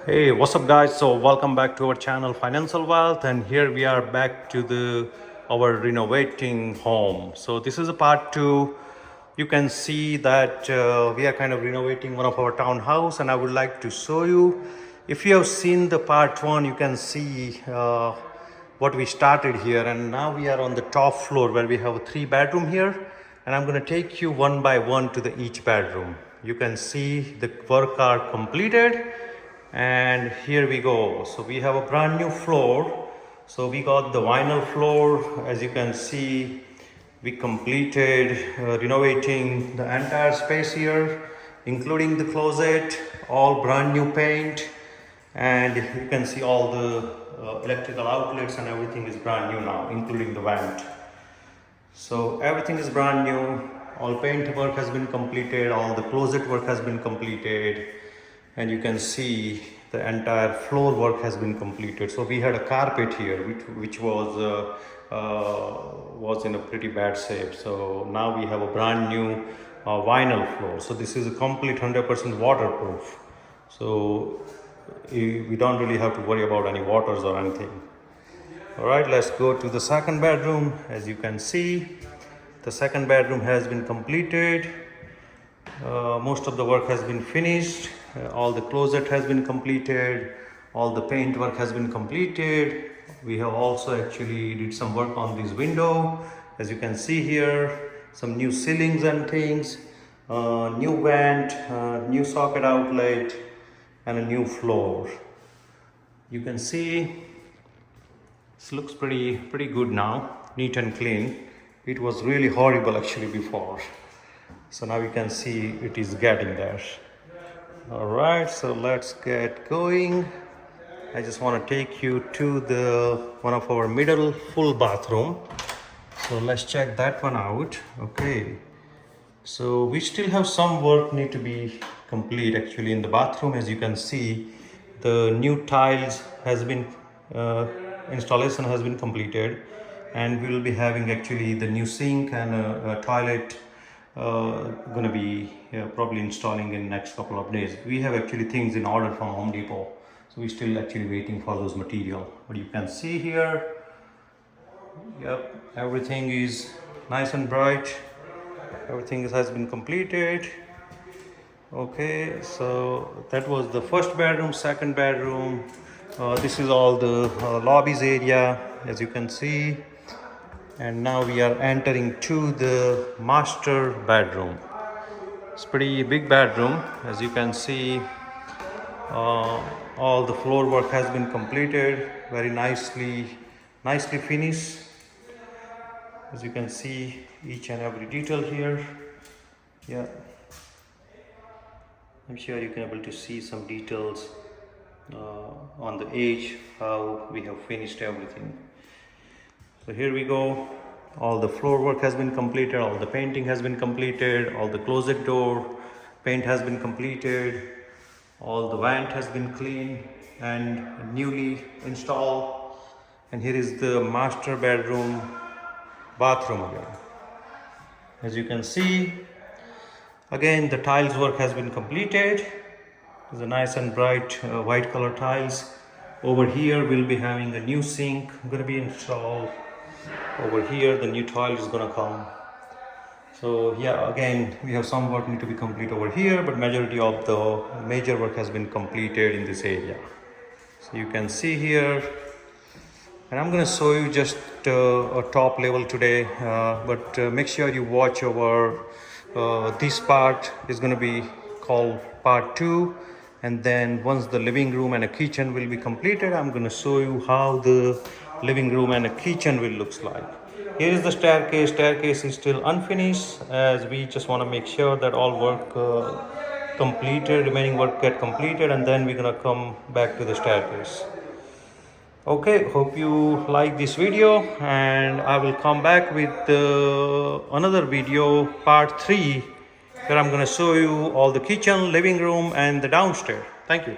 Hey, what's up, guys? So, welcome back to our channel Financial Wealth, and here we are back to the our renovating home. So, this is a part two. You can see that we are kind of renovating one of our townhouse, and I would like to show you. If you have seen the part one, you can see what we started here, and now we are on the top floor where we have a 3 bedroom here, and I'm going to take you one by one to the each bedroom. You can see the work are completed, and here we go. So we have a brand new floor. So we got the vinyl floor. As you can see, we completed renovating the entire space here, including the closet, all brand new paint, and you can see all the electrical outlets and everything is brand new now, including the vent. So everything is brand new. All paint work has been completed, all the closet work has been completed, and you can see the entire floor work has been completed. So we had a carpet here which was in a pretty bad shape. So now we have a brand new vinyl floor. So this is a complete 100% waterproof. So we don't really have to worry about any waters or anything. All right, let's go to the second bedroom. As you can see, the second bedroom has been completed. Most of the work has been finished. All the closet has been completed. All the paint work has been completed. We have also actually did some work on this window. As you can see here, some new ceilings and things, new vent, new socket outlet, and a new floor. You can see this looks pretty good now, neat and clean. It was really horrible actually before. So now you can see it is getting there. All right, so let's get going. I just want to take you to the one of our middle full bathroom. So let's check that one out. Okay, so we still have some work need to be complete actually in the bathroom. As you can see, the new tiles has been installation has been completed, and we will be having actually the new sink and a toilet going to be probably installing in next couple of days. We have actually things in order from Home Depot, so we're still actually waiting for those material. But you can see here, yep, everything is nice and bright. Everything has been completed. Okay, so that was the first bedroom. Second bedroom, this is all the lobbies area, as you can see. And now we are entering to the master bedroom. It's pretty big bedroom. As you can see, all the floor work has been completed, very nicely finished. As you can see, each and every detail here. Yeah, I'm sure you can able to see some details on the edge, how we have finished everything. So here we go. All the floor work has been completed, all the painting has been completed, all the closet door paint has been completed, all the vent has been cleaned and newly installed. And here is the master bedroom bathroom again. As you can see, again the tiles work has been completed. It's a nice and bright white color tiles. Over here we'll be having a new sink going to be installed. Over here the new toilet is going to come. So yeah, again we have some work need to be complete over here, but majority of the major work has been completed in this area. So you can see here, and I'm going to show you just a top level today, but make sure you watch our this part is going to be called part 2. And then once the living room and a kitchen will be completed, I'm going to show you how the living room and a kitchen will looks like. Here is the staircase. Staircase is still unfinished, as we just want to make sure that all work completed, remaining work get completed, and then we're going to come back to the staircase. Okay, hope you like this video, and I will come back with another video, part 3, where I'm going to show you all the kitchen, living room, and the downstairs. Thank you.